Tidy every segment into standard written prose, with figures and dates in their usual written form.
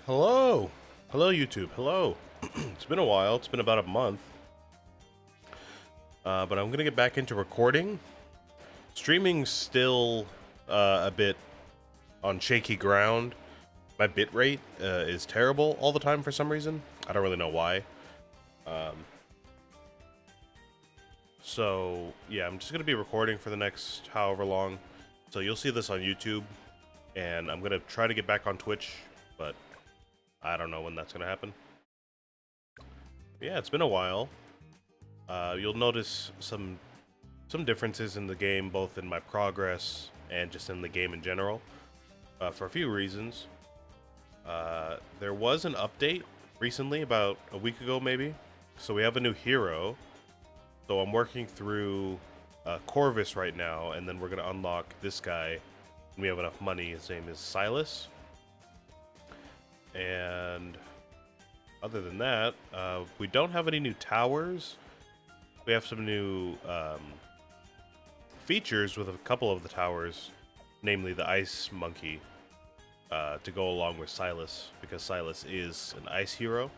Hello. Hello, YouTube. Hello. It's been a while. It's been about a month. But I'm going to get back into recording. Streaming's still a bit on shaky ground. My bitrate is terrible all the time for some reason. I don't really know why. So, yeah, I'm just going to be recording for the next however long. So you'll see this on YouTube. And I'm going to try to get back on Twitch. But I don't know when that's going to happen. Yeah, it's been a while. You'll notice some differences in the game, both in my progress and just in the game in general, for a few reasons. There was an update recently, about a week ago maybe, so we have a new hero. So I'm working through Corvus right now, and then we're going to unlock this guy when we have enough money. His name is Silas. And other than that, we don't have any new towers. We have some new features with a couple of the towers, namely the ice monkey, to go along with Silas, because Silas is an ice hero.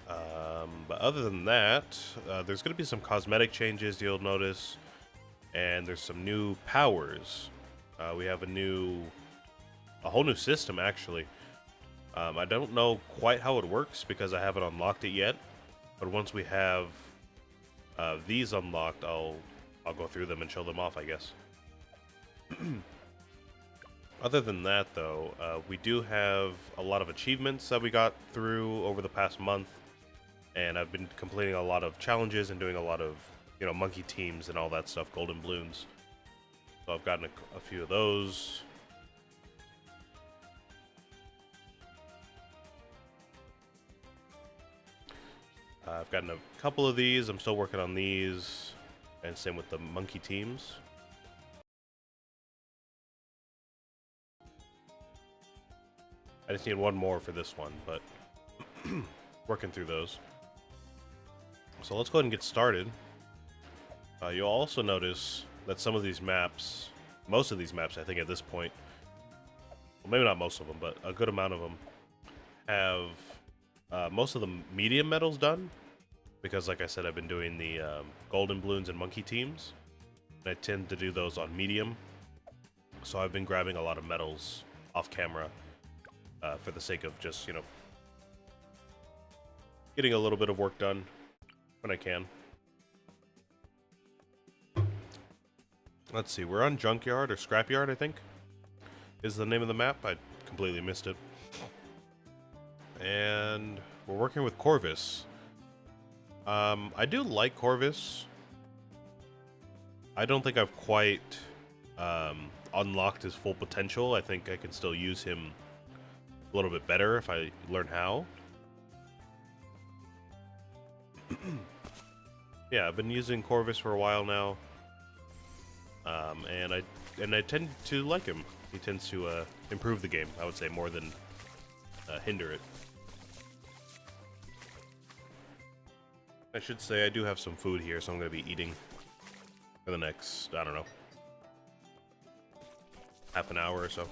But other than that, there's going to be some cosmetic changes you'll notice, and there's some new powers. We have a whole new system actually. I don't know quite how it works because I haven't unlocked it yet. But once we have these unlocked, I'll go through them and show them off, I guess. Other than that, though, we do have a lot of achievements that we got through over the past month, and I've been completing a lot of challenges and doing a lot of, monkey teams and all that stuff, golden balloons. So I've gotten a few of those. I've gotten a couple of these. I'm still working on these, and same with the monkey teams. I just need one more for this one, but working through those. So let's go ahead and get started. You'll also notice that some of these maps, most of these maps, I think at this point, well, maybe not most of them, but a good amount of them have most of the medium medals done. Because, like I said, I've been doing the golden balloons and monkey teams, and I tend to do those on medium. So I've been grabbing a lot of medals off camera for the sake of just, getting a little bit of work done when I can. Let's see, we're on Junkyard or Scrapyard, I think, is the name of the map. I completely missed it. And we're working with Corvus. I do like Corvus. I don't think I've quite unlocked his full potential. I think I can still use him a little bit better if I learn how. Yeah, I've been using Corvus for a while now, and I tend to like him. He tends to improve the game, I would say, more than hinder it. I should say I do have some food here, so I'm going to be eating for the next, I don't know, half an hour or so.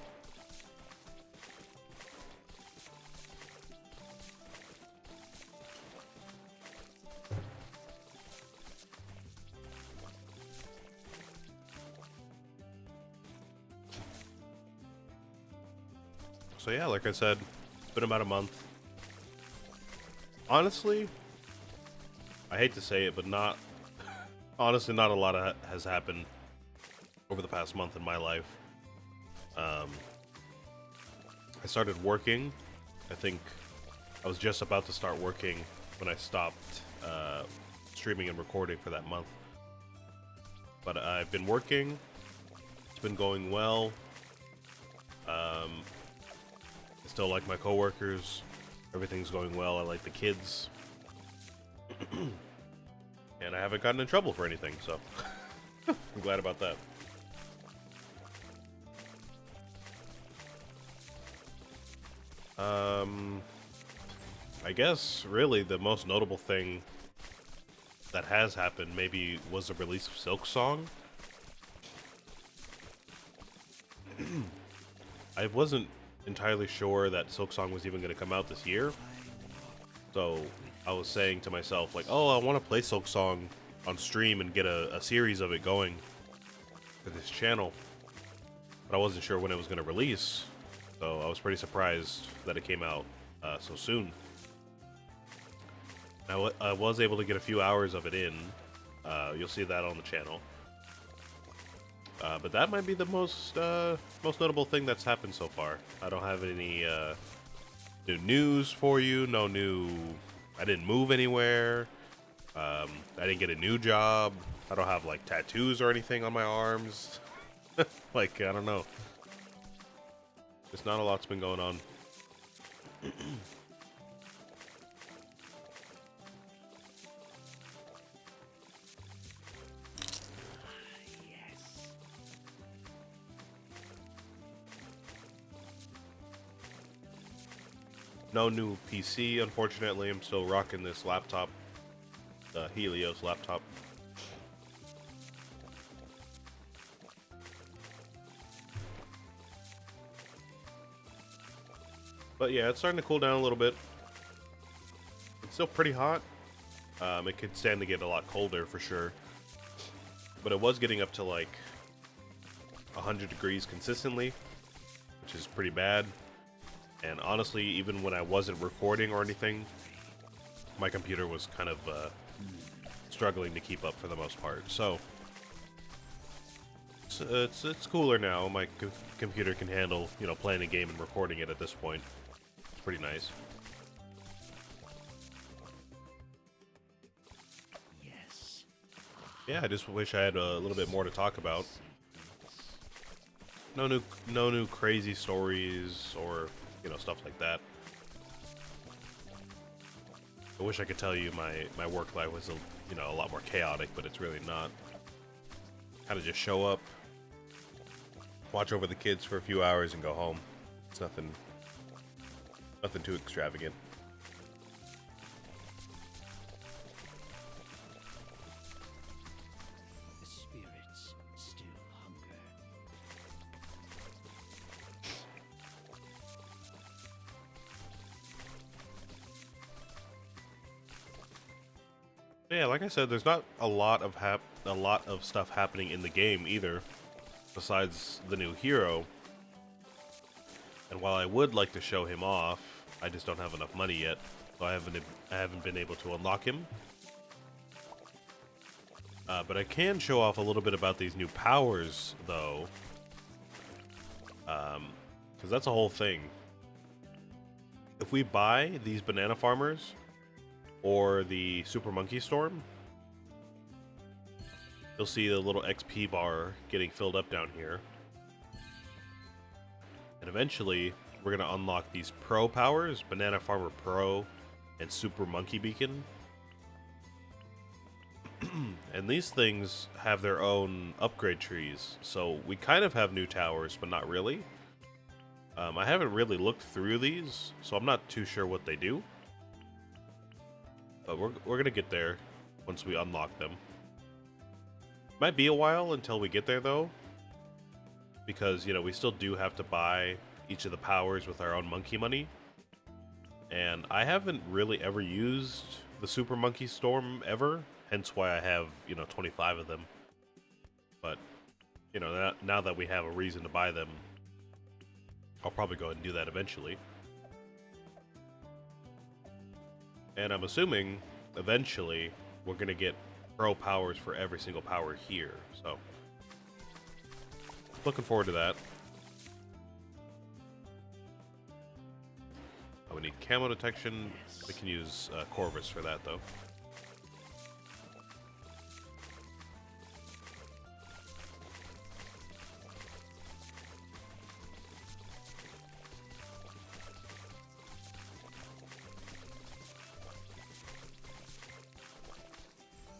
So yeah, like I said, it's been about a month. Honestly, I hate to say it, but honestly, not a lot has happened over the past month in my life. I started working. I think I was just about to start working when I stopped streaming and recording for that month. But I've been working. It's been going well. I still like my coworkers. Everything's going well. I like the kids. And I haven't gotten in trouble for anything, so I'm glad about that. I guess really the most notable thing that has happened maybe was the release of Silk Song. I wasn't entirely sure that Silksong was even going to come out this year. So I was saying to myself, like, oh, I want to play Silksong on stream and get a series of it going for this channel. But I wasn't sure when it was going to release. So I was pretty surprised that it came out so soon. I was able to get a few hours of it in. You'll see that on the channel. But that might be the most notable thing that's happened so far. I don't have any new news for you. I didn't move anywhere. I didn't get a new job. I don't have like tattoos or anything on my arms. Like, I don't know. Just not a lot's been going on. No new PC, unfortunately. I'm still rocking this laptop, the Helios laptop. But yeah, it's starting to cool down a little bit. It's still pretty hot. It could stand to get a lot colder for sure. But it was getting up to like 100 degrees consistently, which is pretty bad. And honestly, even when I wasn't recording or anything, my computer was kind of struggling to keep up for the most part. So it's cooler now. My computer can handle, you know, playing a game and recording it at this point. It's pretty nice. Yes. Yeah, I just wish I had a little bit more to talk about. No new crazy stories or, you know, stuff like that. I wish I could tell you my work life was a lot more chaotic, but it's really not. Kind of just show up, watch over the kids for a few hours, and go home. It's nothing too extravagant. The spirits still hunger. Yeah, like I said, there's not a lot of stuff happening in the game either, besides the new hero. And while I would like to show him off, I just don't have enough money yet, so I haven't been able to unlock him. But I can show off a little bit about these new powers, though, because that's a whole thing. If we buy these banana farmers or the Super Monkey Storm, you'll see the little XP bar getting filled up down here. And eventually, we're going to unlock these Pro powers, Banana Farmer Pro and Super Monkey Beacon. And these things have their own upgrade trees, so we kind of have new towers, but not really. I haven't really looked through these, so I'm not too sure what they do. But we're gonna get there once we unlock them. Might be a while until we get there, though, because, you know, we still do have to buy each of the powers with our own monkey money. And I haven't really ever used the Super Monkey Storm ever, hence why I have, 25 of them. But, now that we have a reason to buy them, I'll probably go ahead and do that eventually. And I'm assuming, eventually, we're going to get Pro powers for every single power here, so looking forward to that. Oh, we need camo detection. We can use Corvus for that, though.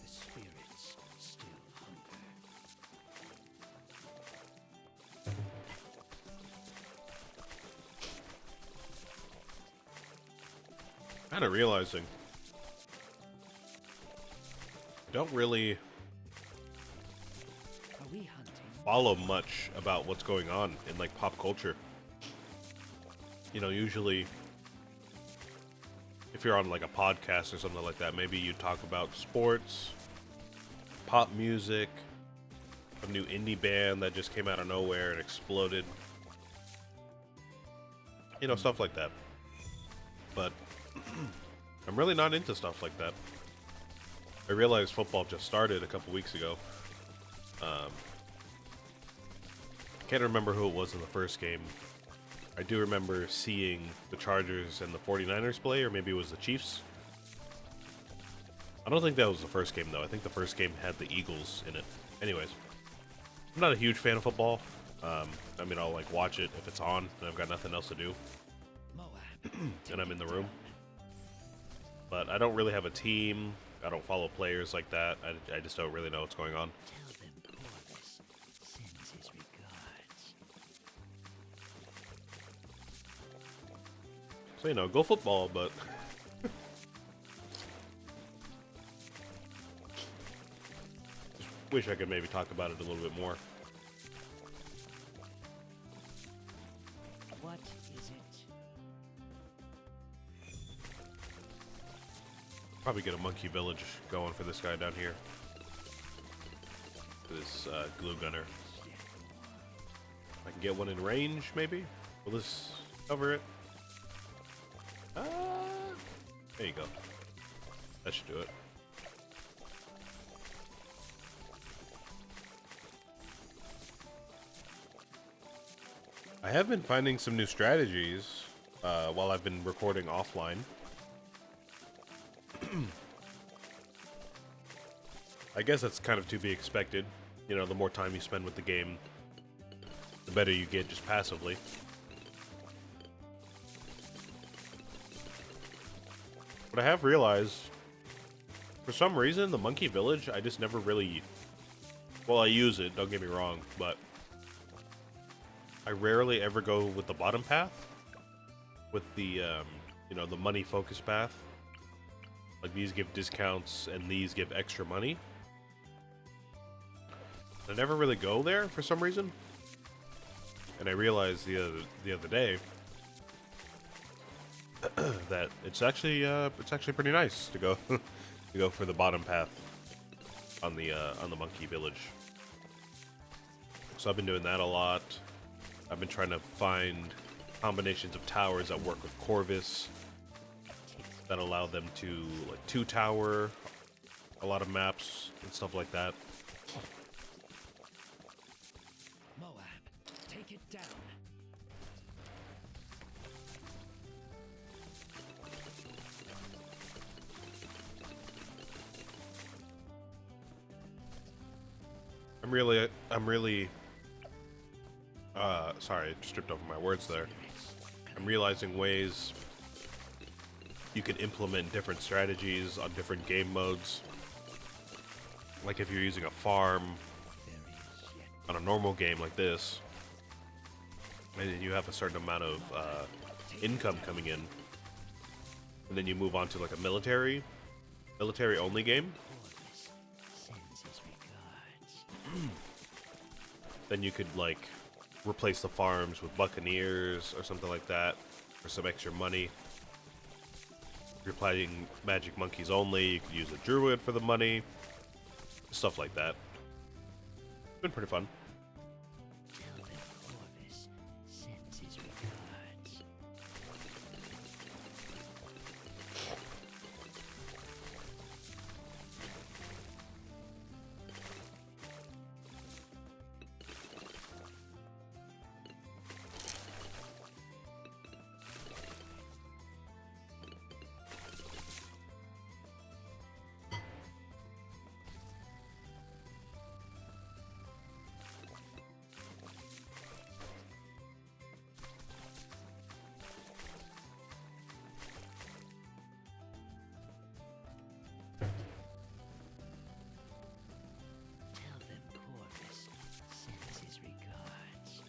The spirits still hunger. Kind of realizing I don't really Are we hunting? follow much about what's going on in like pop culture. You know, usually if you're on like a podcast or something like that, maybe you talk about sports, pop music, a new indie band that just came out of nowhere and exploded. You know, stuff like that. But I'm really not into stuff like that. I realized football just started a couple weeks ago. Can't remember who it was in the first game. I do remember seeing the Chargers and the 49ers play, or maybe it was the Chiefs. I don't think that was the first game, though. I think the first game had the Eagles in it. Anyways, I'm not a huge fan of football. I mean, I'll like watch it if it's on and I've got nothing else to do and I'm in the room. But I don't really have a team. I don't follow players like that. I just don't really know what's going on. Tell them Corvus sends his regards. So, you know, go football, but just wish I could maybe talk about it a little bit more. What is it? Probably get a monkey village going for this guy down here. This glue gunner. I can get one in range, maybe? Will this cover it? There you go. That should do it. I have been finding some new strategies while I've been recording offline. I guess that's kind of to be expected. You know, the more time you spend with the game, the better you get just passively. But I have realized, for some reason, the monkey village, I just never really... Well, I use it, don't get me wrong, but I rarely ever go with the bottom path. With the, you know, the money focus path. Like, these give discounts and these give extra money. I never really go there for some reason. And I realized the other day that it's actually pretty nice to go to go for the bottom path on the monkey village. So I've been doing that a lot. I've been trying to find combinations of towers that work with Corvus that allow them to like 2-tower a lot of maps and stuff like that. Moab, take it down. I'm really sorry, I stripped over my words there. I'm realizing ways you can implement different strategies on different game modes. Like if you're using a farm on a normal game like this, and you have a certain amount of income coming in, and then you move on to like a military only game, Sends his regards. then you could like replace the farms with buccaneers or something like that for some extra money. If you're playing magic monkeys only, you could use a druid for the money, stuff like that. It's been pretty fun. Tell them Corvus sends his regards. Tell them Corvus sends his regards.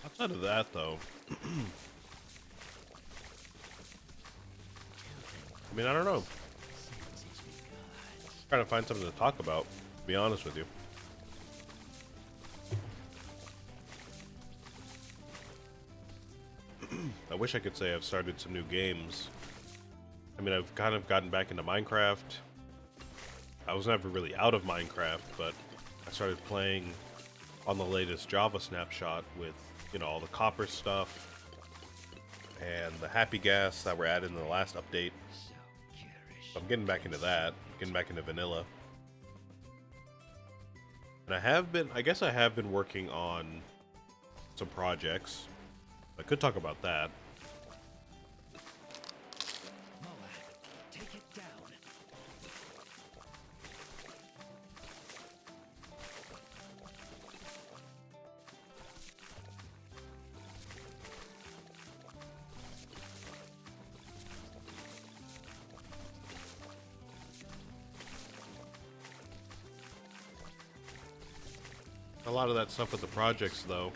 Outside of that, though, I mean, I don't know. Trying to find something to talk about, to be honest with you. I wish I could say I've started some new games. I mean, I've kind of gotten back into Minecraft. I was never really out of Minecraft, but I started playing on the latest Java snapshot with, you know, all the copper stuff and the happy gas that were added in the last update. So I'm getting back into that, getting back into vanilla. And I guess I have been working on some projects. I could talk about that. Take it down. A lot of that stuff with the projects, though,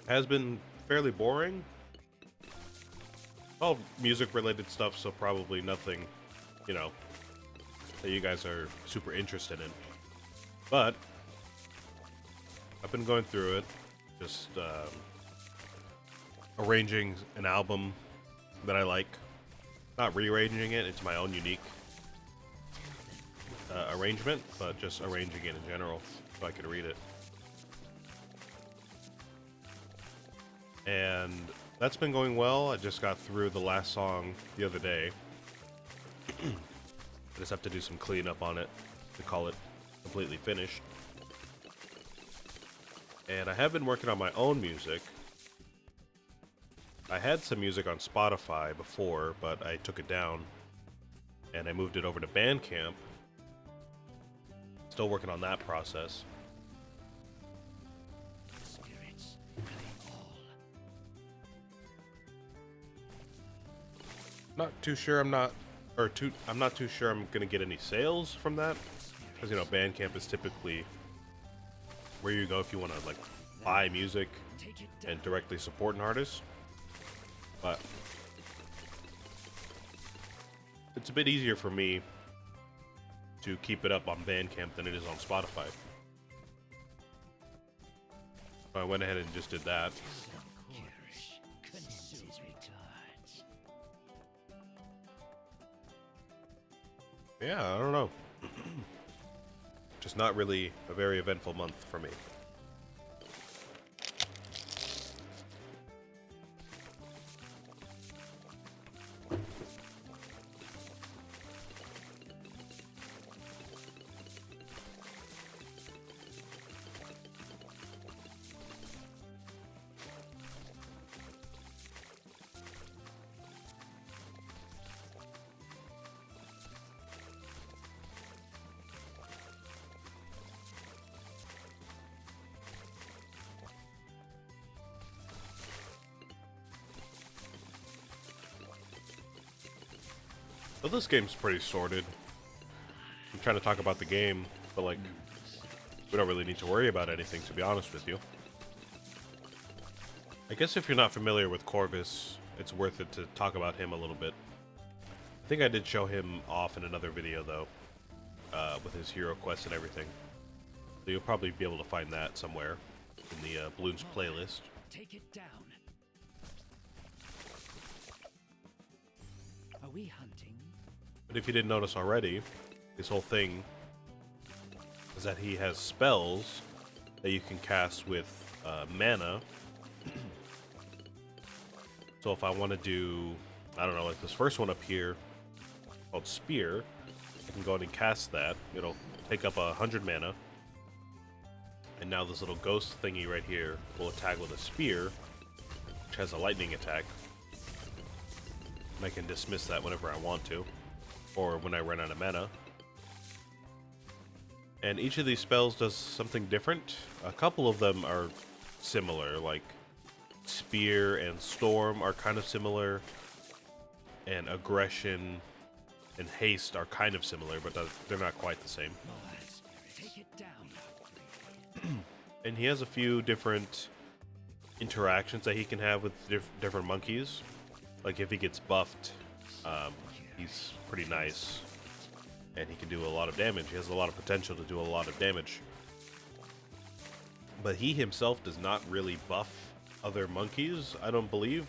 has been fairly boring. All music-related stuff, so probably nothing, you know, that you guys are super interested in. But I've been going through it, just arranging an album that I like. Not rearranging it, it's my own unique arrangement, but just arranging it in general so I could read it. And that's been going well. I just got through the last song the other day. I just have to do some cleanup on it to call it completely finished. And I have been working on my own music. I had some music on Spotify before, but I took it down and I moved it over to Bandcamp. Still working on that process. Spirits play all. Not too sure. I'm not too sure I'm gonna get any sales from that, because you know Bandcamp is typically where you go if you want to like buy music Take it down. and directly support an artist. But it's a bit easier for me to keep it up on Bandcamp than it is on Spotify. So I went ahead and just did that. Perish. Consume regards. Yeah, I don't know. Just not really a very eventful month for me. Well, this game's pretty sorted. I'm trying to talk about the game, but like, we don't really need to worry about anything, to be honest with you. I guess if you're not familiar with Corvus, it's worth it to talk about him a little bit. I think I did show him off in another video, though, with his hero quest and everything. So you'll probably be able to find that somewhere in the Bloons playlist. Take it down. Are we hunting? But if you didn't notice already, his whole thing is that he has spells that you can cast with mana. So if I want to do, I don't know, like this first one up here called Spear, I can go ahead and cast that. It'll take up 100 mana. And now this little ghost thingy right here will attack with a spear, which has a lightning attack. And I can dismiss that whenever I want to, or when I run out of mana. And each of these spells does something different. A couple of them are similar, like Spear and Storm are kind of similar, and Aggression and Haste are kind of similar, but they're not quite the same. Take it down. And he has a few different interactions that he can have with different monkeys. Like if he gets buffed, he's pretty nice. and he can do a lot of damage. He has a lot of potential to do a lot of damage. But he himself does not really buff other monkeys, I don't believe.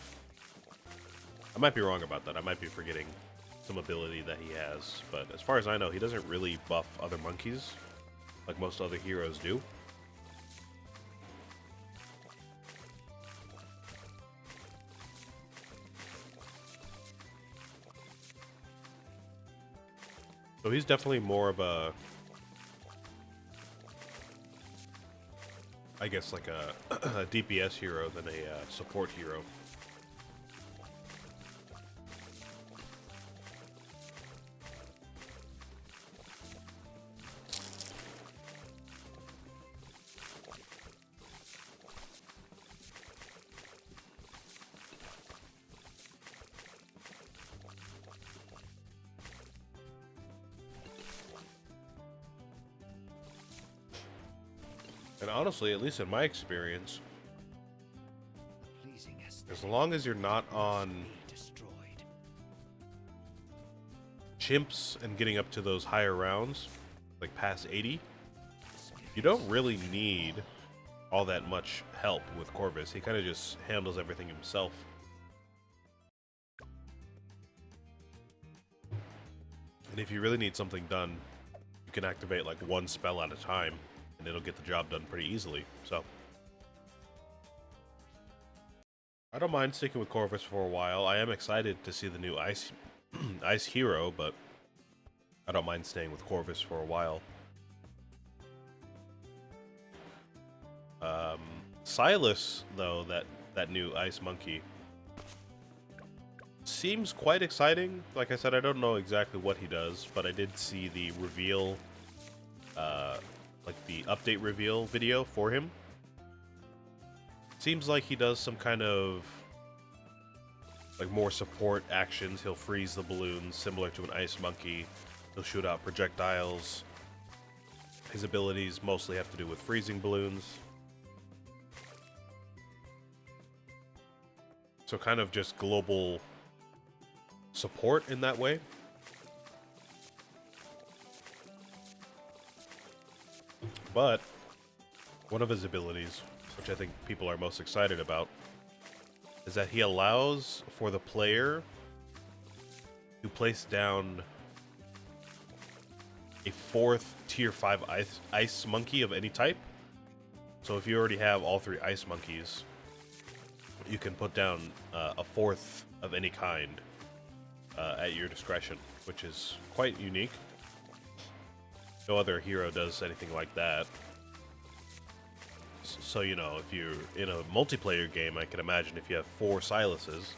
I might be wrong about that. I might be forgetting some ability that he has. But as far as I know, he doesn't really buff other monkeys like most other heroes do. So he's definitely more of a, I guess, like a DPS hero than a support hero. And honestly, at least in my experience, as long as you're not on chimps and getting up to those higher rounds, like past 80, you don't really need all that much help with Corvus. He kind of just handles everything himself. And if you really need something done, you can activate like one spell at a time, and it'll get the job done pretty easily. So I don't mind sticking with Corvus for a while. I am excited to see the new Ice Ice hero, but I don't mind staying with Corvus for a while. Silas, though, that new Ice Monkey, seems quite exciting. Like I said, I don't know exactly what he does, but I did see the reveal, like the update reveal video for him. Seems like he does some kind of like more support actions. He'll freeze the balloons similar to an ice monkey. He'll shoot out projectiles. His abilities mostly have to do with freezing balloons. So kind of just global support in that way. But one of his abilities, which I think people are most excited about, is that he allows for the player to place down a 4th tier 5 ice monkey of any type. So if you already have all 3 ice monkeys, you can put down a 4th of any kind at your discretion, which is quite unique. No other hero does anything like that. So, you know, if you're in a multiplayer game, I can imagine if you have 4 Silases,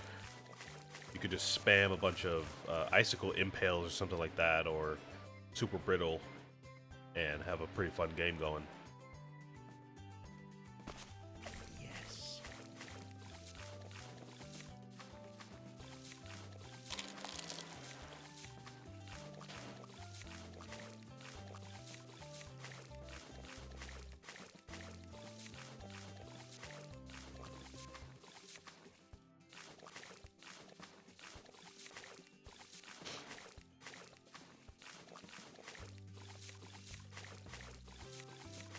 you could just spam a bunch of Icicle Impales or something like that, or Super Brittle, and have a pretty fun game going. Yes.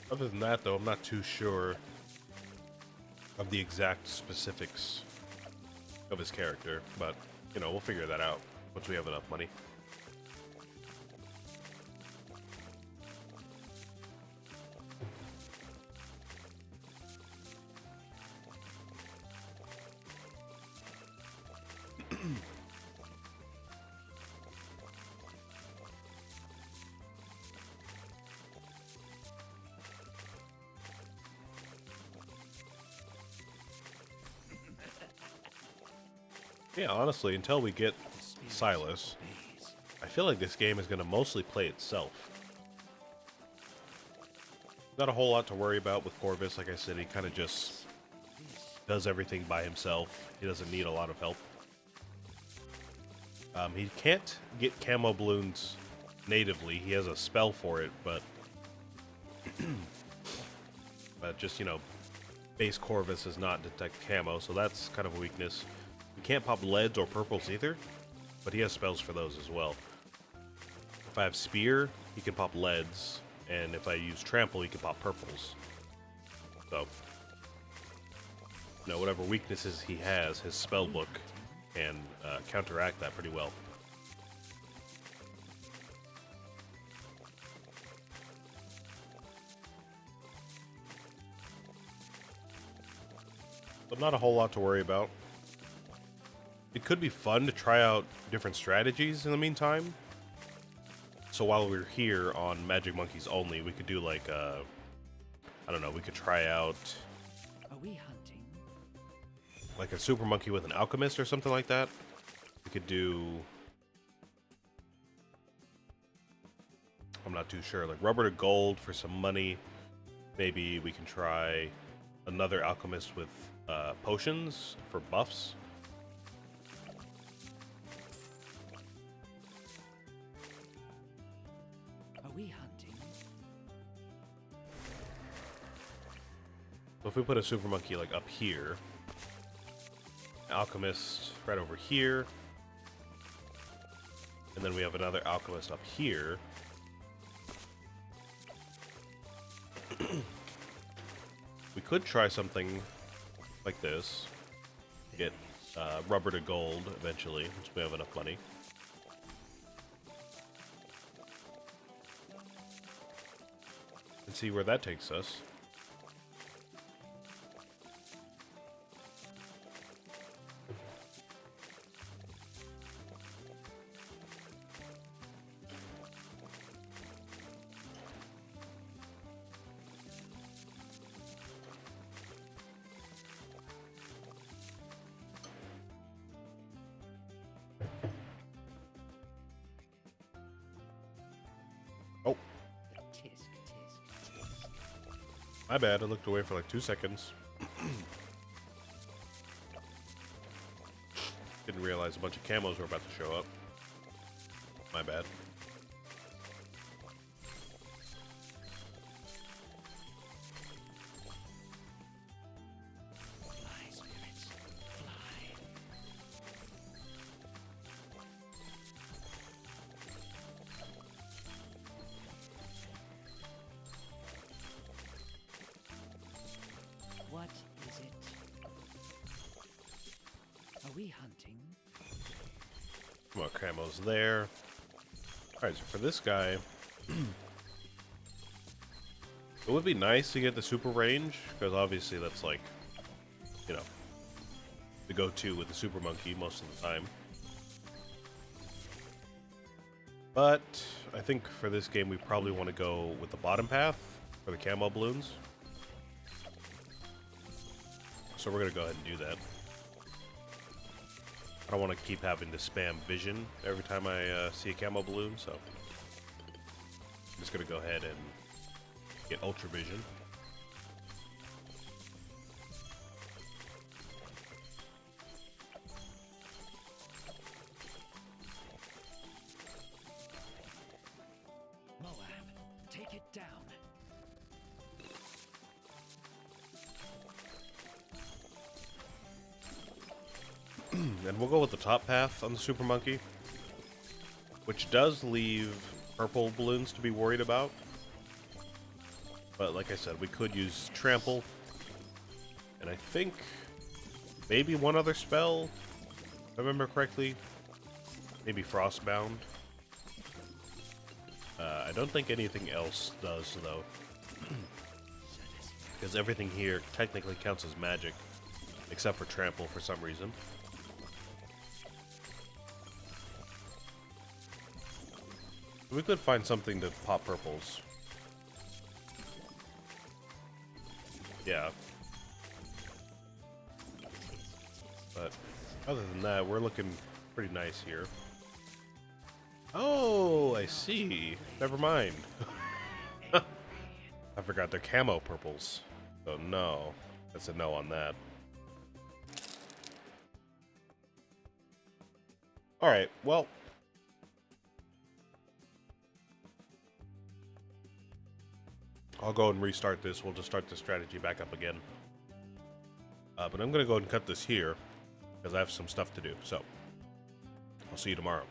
Other than that, though, I'm not too sure of the exact specifics of his character, but, you know, we'll figure that out once we have enough money. Yeah, honestly, until we get Silas, I feel like this game is going to mostly play itself. Not a whole lot to worry about with Corvus. Like I said, he kind of just does everything by himself. He doesn't need a lot of help. He can't get camo balloons natively. He has a spell for it, but just, you know, base Corvus does not detect camo, so that's kind of a weakness. He can't pop leads or purples either, but he has spells for those as well. if I have Spear, he can pop leads, and if I use Trample, he can pop purples. So, you know, whatever weaknesses he has, his spell book can counteract that pretty well. But not a whole lot to worry about. It could be fun to try out different strategies in the meantime. So while we're here on Magic Monkeys only, we could do like, I don't know, we could try out Are we hunting? like a Super Monkey with an Alchemist or something like that. We could do, I'm not too sure, like Rubber to Gold for some money. Maybe we can try another Alchemist with potions for buffs. Are we hunting? So if we put a Super Monkey like up here, Alchemist right over here, and then we have another Alchemist up here. We could try something like this. Get Rubber to Gold eventually, once we have enough money. And see where that takes us. Oh, Tisk, tisk, tisk. my bad. I looked away for like 2 seconds. Didn't realize a bunch of camos were about to show up. My bad. Fly, spirits, fly. What is it? Are we hunting? More camos there. Alright, so for this guy, it would be nice to get the super range, because obviously that's like, you know, the go-to with the Super Monkey most of the time. But I think for this game we probably want to go with the bottom path for the camo balloons. So we're going to go ahead and do that. I don't want to keep having to spam vision every time I see a camo balloon, so I'm just going to go ahead and get ultra vision. Moab, take it down. And we'll go with the top path on the Super Monkey, which does leave purple balloons to be worried about. But like I said, we could use Trample, and I think maybe one other spell, if I remember correctly. Maybe Frostbound. I don't think anything else does, though. Because everything here technically counts as magic, except for Trample for some reason. We could find something to pop purples. Yeah. But other than that, we're looking pretty nice here. Oh, I see. Never mind. I forgot they're camo purples. So no. That's a no on that. Alright, well. I'll go and restart this. We'll just start the strategy back up again. But I'm going to go ahead and cut this here, because I have some stuff to do. So, I'll see you tomorrow.